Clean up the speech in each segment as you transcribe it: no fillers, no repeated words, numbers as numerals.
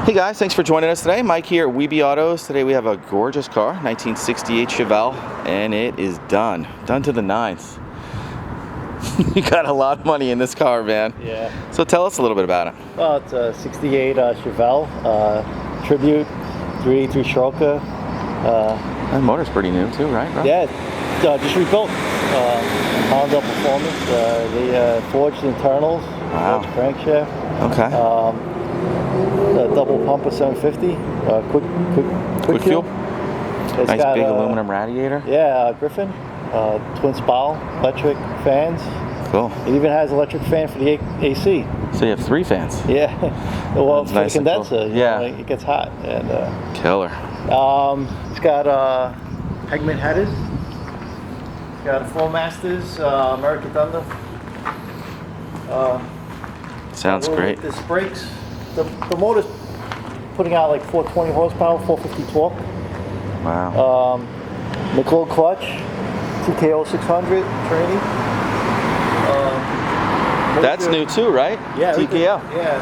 Hey guys, thanks for joining us today. Mike here at WeBe Autos. Today we have a gorgeous car, 1968 Chevelle, and it is done. Done to the nines. You got a lot of money in this car, man. Yeah. So tell us a little bit about it. Well, it's a 68 Chevelle Tribute 383 Stroker. That motor's pretty new too, right, bro? Yeah, just rebuilt. Honda Performance. They forged the internals. Wow. Crankshaft. Okay. Double pumper 750. Quick fuel. It's Nice got, big aluminum radiator. Yeah, Griffin. Twin spiral, electric fans. Cool. It even has electric fan for the AC. So you have 3 fans. Yeah. Well, That's for nice the and cool. condenser. Yeah. You know, it gets hot. And Killer. it's got Hegman headers. It's got Flowmasters, American Thunder. Sounds great. This brakes. The motor's putting out like 420 horsepower, 450 torque. Wow. McLeod Clutch, TKO 600 training. That's new too, right? Yeah. TKO. Yeah.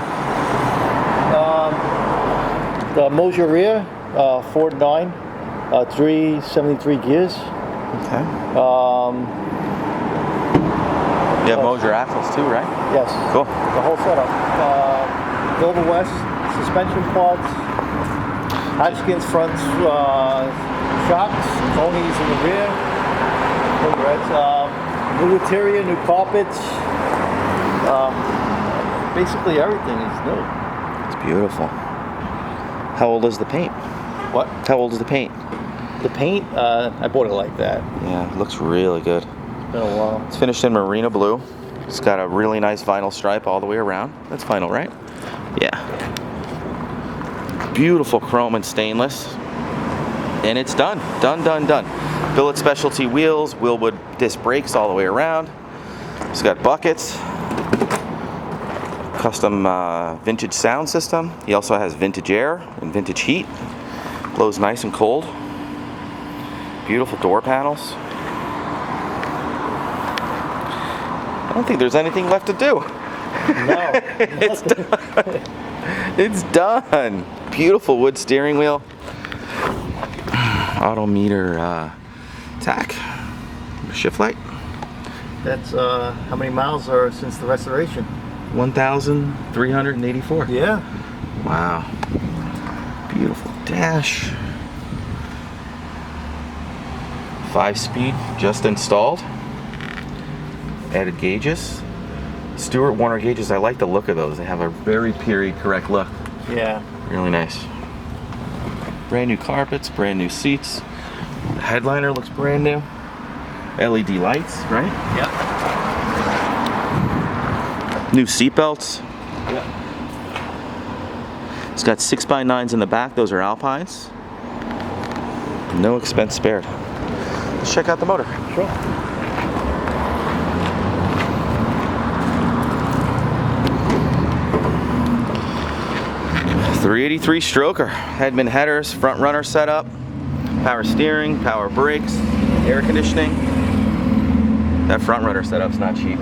The Moser rear, Ford 9, 373 gears. Okay. You have Moser axles too, right? Yes. Cool. The whole setup. Global West suspension pods, Hodgkins front shocks, ponies in the rear. New interior, new carpets. Basically everything is new. It's beautiful. How old is the paint? What? How old is the paint? The paint, I bought it like that. Yeah, it looks really good. It's been a while. It's finished in marina blue. It's got a really nice vinyl stripe all the way around. That's vinyl, right? Yeah. Beautiful chrome and stainless. And it's done. Done. Billet specialty wheels, Willwood disc brakes all the way around. It's got buckets. Custom vintage sound system. He also has vintage air and vintage heat. Blows nice and cold. Beautiful door panels. I don't think there's anything left to do. No. It's done. It's done. Beautiful wood steering wheel. Odometer tack. Shift light. That's how many miles are since the restoration? 1,384. Yeah. Wow. Beautiful dash. 5-speed just installed. Added gauges. Stewart Warner gauges, I like the look of those. They have a very period correct look. Yeah. Really nice. Brand new carpets, brand new seats. The headliner looks brand new. LED lights, right? Yep. New seat belts. Yep. It's got 6x9s in the back. Those are Alpines. No expense spared. Let's check out the motor. Sure. .383 stroker. Headman headers, front runner setup, power steering, power brakes, air conditioning. That front runner setup's not cheap.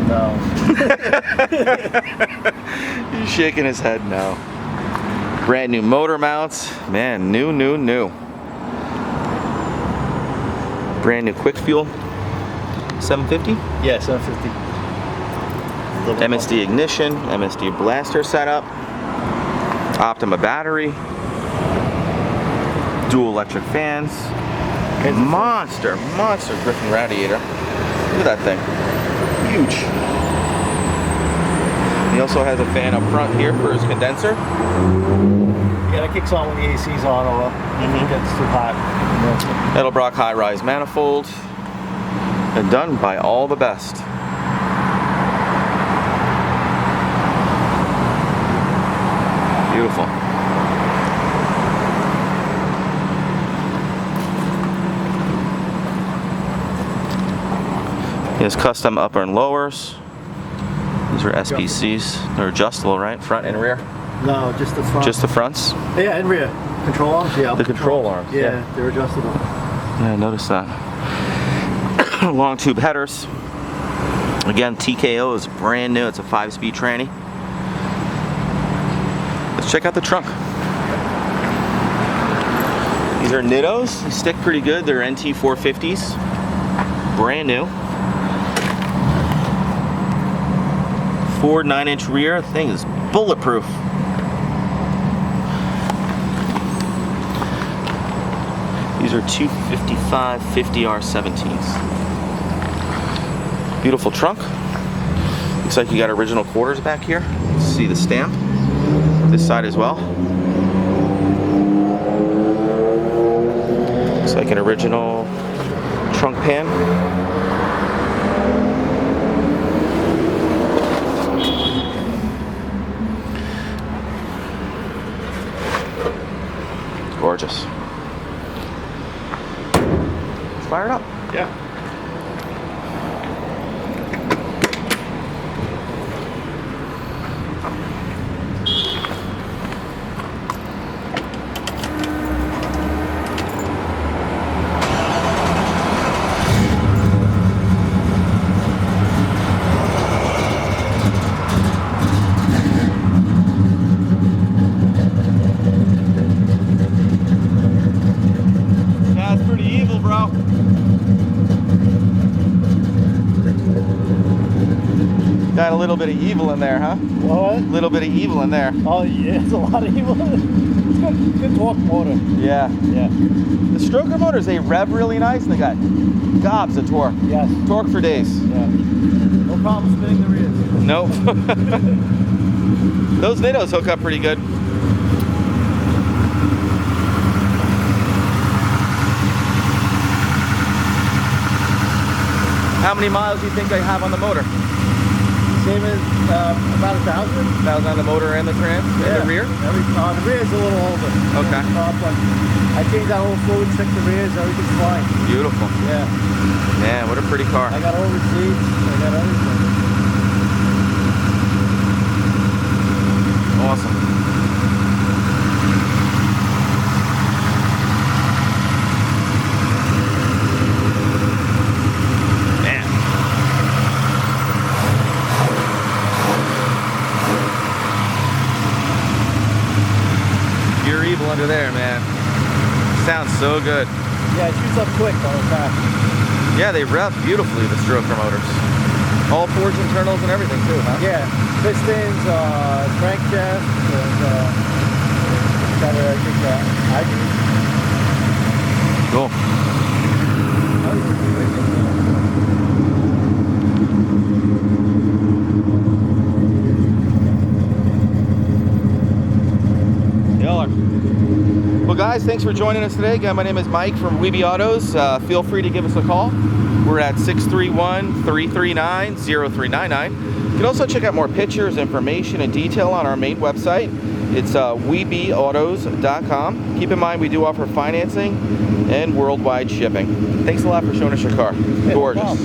No. He's shaking his head no. Brand new motor mounts. Man, new. Brand new quick fuel. 750? Yeah, 750. MSD ignition, MSD blaster setup. Optima battery. Dual electric fans. Monster Griffin radiator. Look at that thing. Huge. He also has a fan up front here for his condenser. Yeah, that kicks on when the AC's on or if it gets too hot. Edelbrock high-rise manifold. And done by all the best. Beautiful. He has custom upper and lowers. These are SPCs. They're adjustable, right? Front and rear? No, just the front. Just the fronts? Yeah, and rear. Control arms, yeah. The control arms. Yeah, they're adjustable. Yeah, I noticed that. Long tube headers. Again, TKO is brand new. It's a 5-speed tranny. Let's check out the trunk. These are Nittos. They stick pretty good. They're NT 450s. Brand new. Ford 9-inch rear. Thing is bulletproof. These are 255 50R17s. Beautiful trunk. Looks like you got original quarters back here. See the stamp. This side as well. Looks like an original trunk pan. Gorgeous. Let's fire it up. Yeah. Got a little bit of evil in there, huh? What? A little bit of evil in there. Oh yeah, it's a lot of evil. It's good torque motor. Yeah. Yeah. The stroker motors, they rev really nice and they got gobs of torque. Yes. Torque for days. Yeah. No problem spinning the rears. Nope. Those Nittos hook up pretty good. How many miles do you think they have on the motor? Same as about 1,000. 1,000 on the motor and the trans? Yeah. And the rear? The rear is a little older. Okay. But I changed that whole fluid, checked the rears, everything's fine. Beautiful. Yeah. Man, what a pretty car. I got all receipts, I got everything. Awesome. Man. Pure evil under there, man. Sounds so good. Yeah, it shoots up quick on the back. Yeah, they rev beautifully, the stroker motors. All forged internals and everything too, huh? Yeah, pistons, crankshaft, and got I think hydrogen. Cool. Killer. Well, guys, thanks for joining us today. Again, my name is Mike from WeBe Autos. Feel free to give us a call. We're at 631-339-0399. You can also check out more pictures, information, and detail on our main website. It's webeautos.com. Keep in mind we do offer financing and worldwide shipping. Thanks a lot for showing us your car. Gorgeous.